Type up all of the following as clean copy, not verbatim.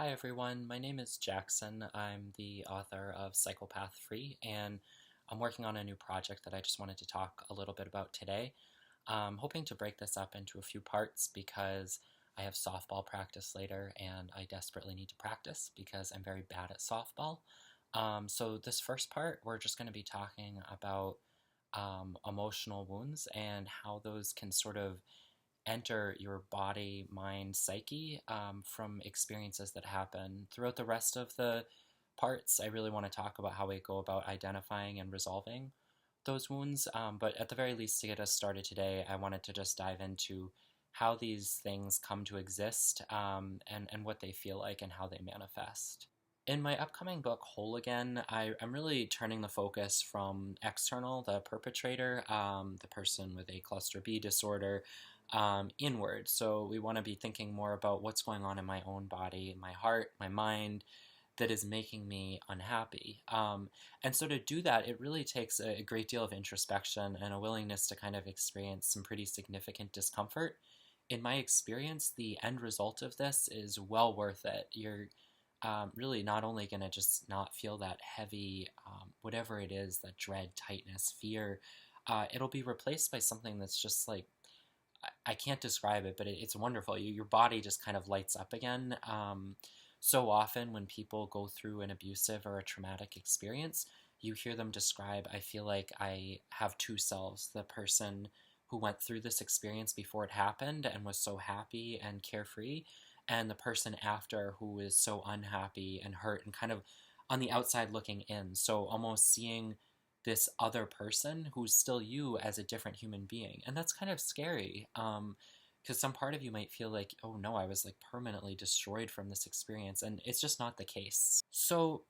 Hi everyone, my name is Jackson. I'm the author of Psychopath Free, and I'm working on a new project that I just wanted to talk a little bit about today. I'm hoping to break this up into a few parts because I have softball practice later and I desperately need to practice because I'm very bad at softball. So this first part, we're just going to be talking about emotional wounds and how those can sort of enter your body, mind, psyche from experiences that happen. Throughout the rest of the parts, I really want to talk about how we go about identifying and resolving those wounds. But at the very least, to get us started today, I wanted to just dive into how these things come to exist and what they feel like and how they manifest. In my upcoming book, Whole Again, I'm really turning the focus from external, the perpetrator, the person with a cluster B disorder, inward. So we want to be thinking more about what's going on in my own body, my heart, my mind, that is making me unhappy. And so to do that, it really takes a great deal of introspection and a willingness to kind of experience some pretty significant discomfort. In my experience, the end result of this is well worth it. You're really not only going to just not feel that heavy, whatever it is, that dread, tightness, fear, it'll be replaced by something that's just like, I can't describe it, but it's wonderful. Your body just kind of lights up again. So often when people go through an abusive or a traumatic experience, you hear them describe, I feel like I have two selves, the person who went through this experience before it happened and was so happy and carefree, and the person after who is so unhappy and hurt and kind of on the outside looking in. So almost seeing this other person who's still you as a different human being. And that's kind of scary because some part of you might feel like, oh no, I was like permanently destroyed from this experience. And it's just not the case. So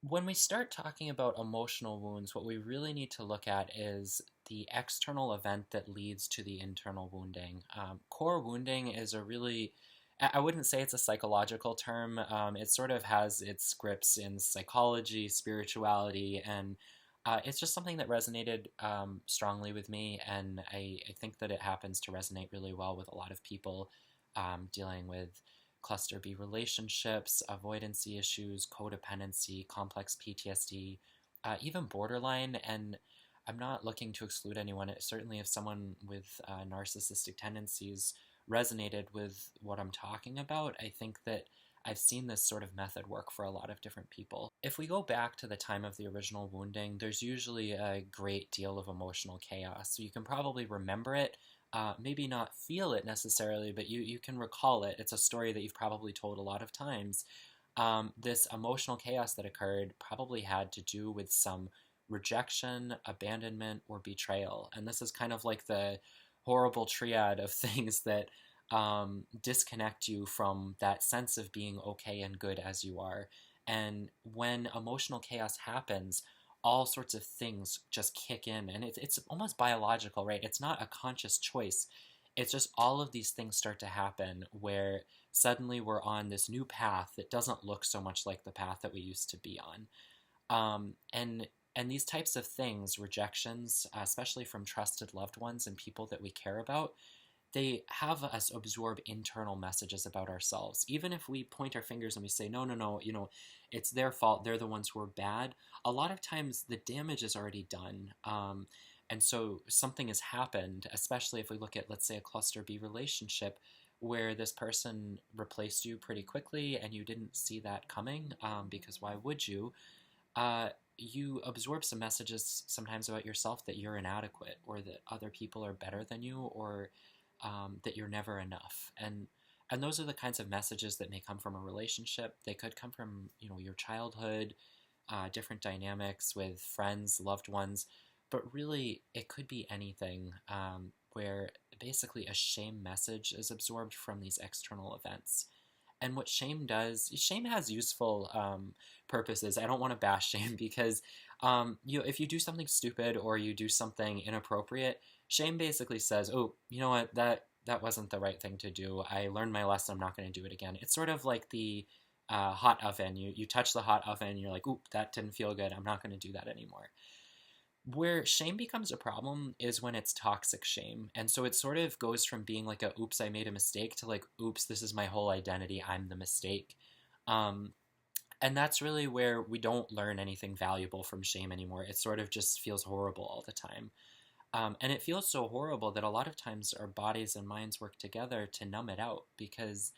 when we start talking about emotional wounds, what we really need to look at is the external event that leads to the internal wounding. Core wounding is a really, I wouldn't say it's a psychological term. It sort of has its grips in psychology, spirituality, and it's just something that resonated strongly with me, and I think that it happens to resonate really well with a lot of people dealing with cluster B relationships, avoidancy issues, codependency, complex PTSD, even borderline. And I'm not looking to exclude anyone. Certainly, if someone with narcissistic tendencies resonated with what I'm talking about, I think that I've seen this sort of method work for a lot of different people. If we go back to the time of the original wounding, there's usually a great deal of emotional chaos. So you can probably remember it, maybe not feel it necessarily, but you can recall it. It's a story that you've probably told a lot of times. This emotional chaos that occurred probably had to do with some rejection, abandonment, or betrayal. And this is kind of like the horrible triad of things that disconnect you from that sense of being okay and good as you are. And when emotional chaos happens, all sorts of things just kick in, and it's almost biological, right? It's not a conscious choice. It's just all of these things start to happen where suddenly we're on this new path that doesn't look so much like the path that we used to be on. And these types of things, rejections, especially from trusted loved ones and people that we care about, they have us absorb internal messages about ourselves. Even if we point our fingers and we say, no, no, no, it's their fault, they're the ones who are bad, a lot of times the damage is already done. And so something has happened, especially if we look at, let's say, a cluster B relationship where this person replaced you pretty quickly and you didn't see that coming, because why would you? You absorb some messages sometimes about yourself that you're inadequate or that other people are better than you, or that you're never enough. And those are the kinds of messages that may come from a relationship. They could come from your childhood, different dynamics with friends, loved ones, but really it could be anything where basically a shame message is absorbed from these external events. And what shame does, shame has useful purposes. I don't want to bash shame because if you do something stupid or you do something inappropriate, shame basically says, oh, you know what, that wasn't the right thing to do. I learned my lesson. I'm not going to do it again. It's sort of like the hot oven. You touch the hot oven and you're like, oop, that didn't feel good. I'm not going to do that anymore. Where shame becomes a problem is when it's toxic shame. And so it sort of goes from being like a oops, I made a mistake to like, oops, this is my whole identity. I'm the mistake. Um, and that's really where we don't learn anything valuable from shame anymore. It sort of just feels horrible all the time. And it feels so horrible that a lot of times our bodies and minds work together to numb it out because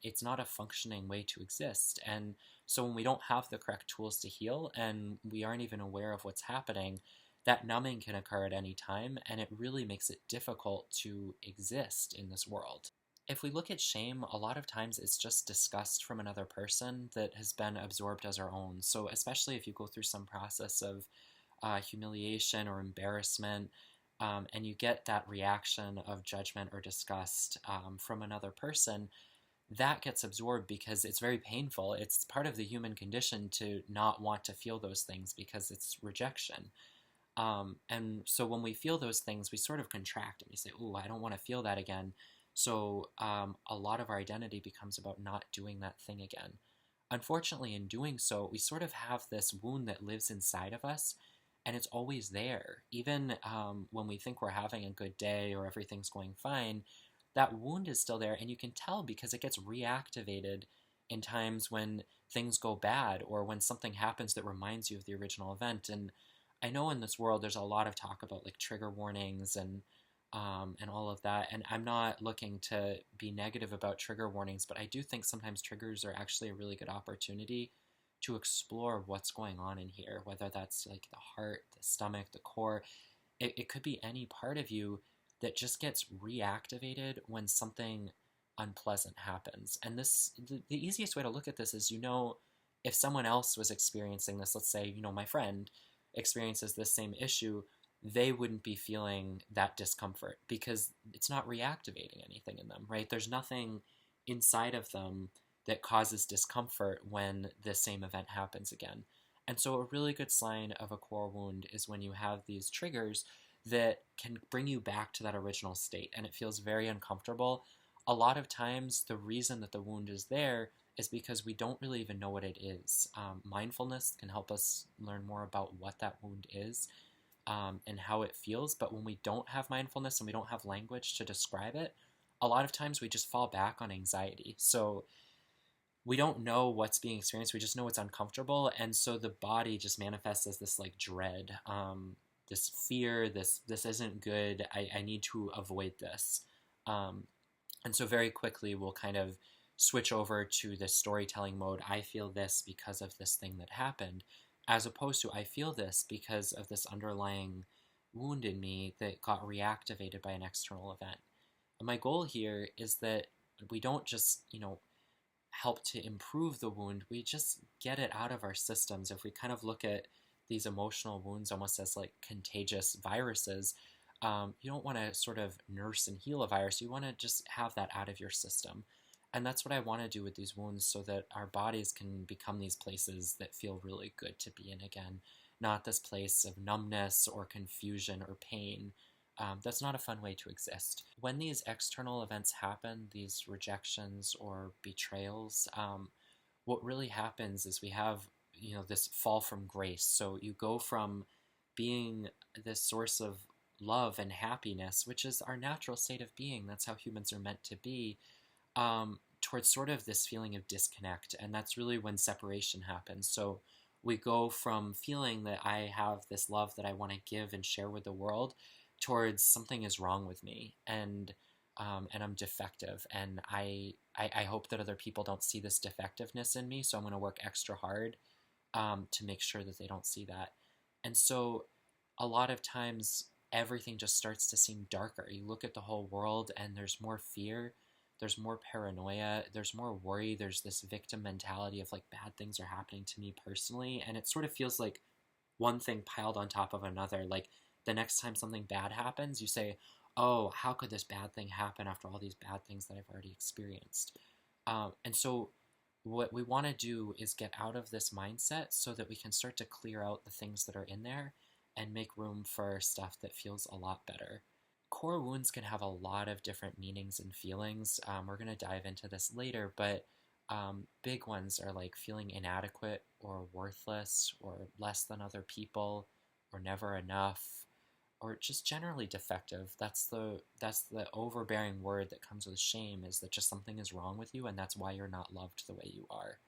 it's not a functioning way to exist. And so when we don't have the correct tools to heal and we aren't even aware of what's happening, that numbing can occur at any time, and it really makes it difficult to exist in this world. If we look at shame, a lot of times it's just disgust from another person that has been absorbed as our own. So, especially if you go through some process of humiliation or embarrassment, and you get that reaction of judgment or disgust from another person, that gets absorbed because it's very painful. It's part of the human condition to not want to feel those things because it's rejection. And so when we feel those things, we sort of contract and we say, "Ooh, I don't want to feel that again." So a lot of our identity becomes about not doing that thing again. Unfortunately, in doing so, we sort of have this wound that lives inside of us, and it's always there. Even when we think we're having a good day or everything's going fine, that wound is still there, and you can tell because it gets reactivated in times when things go bad or when something happens that reminds you of the original event. And I know in this world there's a lot of talk about like trigger warnings and all of that. And I'm not looking to be negative about trigger warnings, but I do think sometimes triggers are actually a really good opportunity to explore what's going on in here, whether that's like the heart, the stomach, the core. It could be any part of you that just gets reactivated when something unpleasant happens. And the easiest way to look at this is, if someone else was experiencing this, let's say, my friend experiences this same issue, they wouldn't be feeling that discomfort because it's not reactivating anything in them, right? There's nothing inside of them that causes discomfort when the same event happens again. And so, a really good sign of a core wound is when you have these triggers that can bring you back to that original state, and it feels very uncomfortable. A lot of times, the reason that the wound is there is because we don't really even know what it is. Mindfulness can help us learn more about what that wound is and how it feels. But when we don't have mindfulness and we don't have language to describe it, a lot of times we just fall back on anxiety. So we don't know what's being experienced. We just know it's uncomfortable. And so the body just manifests as this like dread, this fear, this isn't good. I need to avoid this. Um, and so very quickly we'll kind of switch over to this storytelling mode. I feel this because of this thing that happened, as opposed to I feel this because of this underlying wound in me that got reactivated by an external event. And my goal here is that we don't just, help to improve the wound, we just get it out of our systems. If we kind of look at these emotional wounds almost as like contagious viruses, you don't want to sort of nurse and heal a virus. You want to just have that out of your system. And that's what I want to do with these wounds so that our bodies can become these places that feel really good to be in again, not this place of numbness or confusion or pain. That's not a fun way to exist. When these external events happen, these rejections or betrayals, what really happens is we have, this fall from grace. So you go from being this source of love and happiness, which is our natural state of being, that's how humans are meant to be, towards sort of this feeling of disconnect. And that's really when separation happens. So we go from feeling that I have this love that I want to give and share with the world towards something is wrong with me, and I'm defective, and I hope that other people don't see this defectiveness in me, so I'm going to work extra hard to make sure that they don't see that. And so a lot of times everything just starts to seem darker. You look at the whole world and there's more fear, there's more paranoia, there's more worry, there's this victim mentality of like bad things are happening to me personally, and it sort of feels like one thing piled on top of another. Like the next time something bad happens, you say, oh, how could this bad thing happen after all these bad things that I've already experienced? And so what we want to do is get out of this mindset so that we can start to clear out the things that are in there and make room for stuff that feels a lot better. Core wounds can have a lot of different meanings and feelings. We're going to dive into this later, but big ones are like feeling inadequate or worthless or less than other people or never enough or just generally defective. That's the overbearing word that comes with shame, is that just something is wrong with you, and that's why you're not loved the way you are.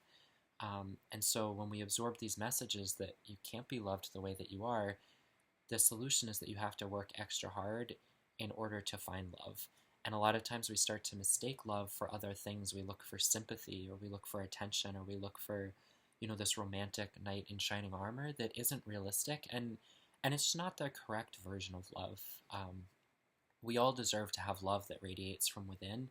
And so when we absorb these messages that you can't be loved the way that you are, the solution is that you have to work extra hard in order to find love. And a lot of times we start to mistake love for other things. We look for sympathy, or we look for attention, or we look for, this romantic knight in shining armor that isn't realistic, and it's just not the correct version of love. We all deserve to have love that radiates from within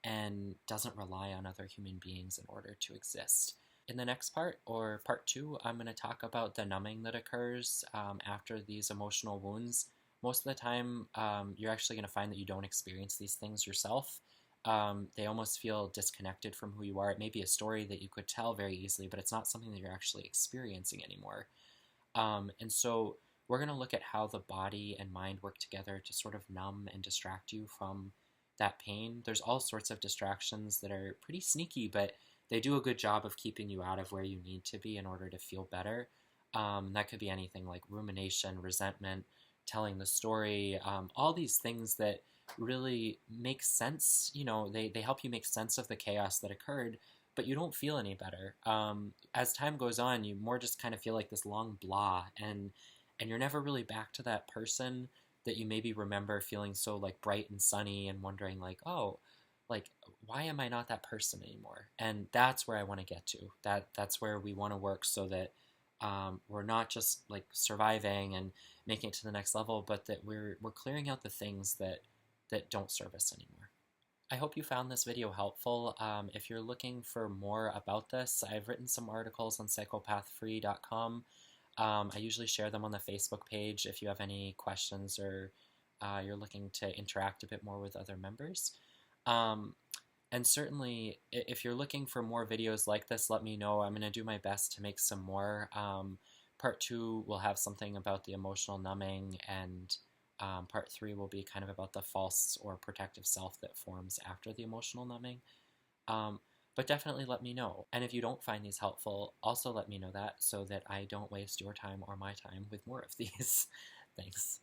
and doesn't rely on other human beings in order to exist. In the next part, or part two, I'm going to talk about the numbing that occurs after these emotional wounds. Most of the time, you're actually going to find that you don't experience these things yourself. They almost feel disconnected from who you are. It may be a story that you could tell very easily, but it's not something that you're actually experiencing anymore. And so we're going to look at how the body and mind work together to sort of numb and distract you from that pain. There's all sorts of distractions that are pretty sneaky, but they do a good job of keeping you out of where you need to be in order to feel better. That could be anything like rumination, resentment, telling the story, all these things that really make sense. They help you make sense of the chaos that occurred, but you don't feel any better. As time goes on, you more just kind of feel like this long blah, and you're never really back to that person that you maybe remember feeling so like bright and sunny and wondering like, oh, like, why am I not that person anymore? And that's where I want to get to. That's where we want to work, so that we're not just like surviving and making it to the next level, but that we're clearing out the things that don't serve us anymore. I hope you found this video helpful. If you're looking for more about this, I've written some articles on psychopathfree.com. I usually share them on the Facebook page if you have any questions, or you're looking to interact a bit more with other members. And certainly, if you're looking for more videos like this, let me know. I'm going to do my best to make some more. Part 2 will have something about the emotional numbing, and part 3 will be kind of about the false or protective self that forms after the emotional numbing. But definitely let me know. And if you don't find these helpful, also let me know that, so that I don't waste your time or my time with more of these. Thanks.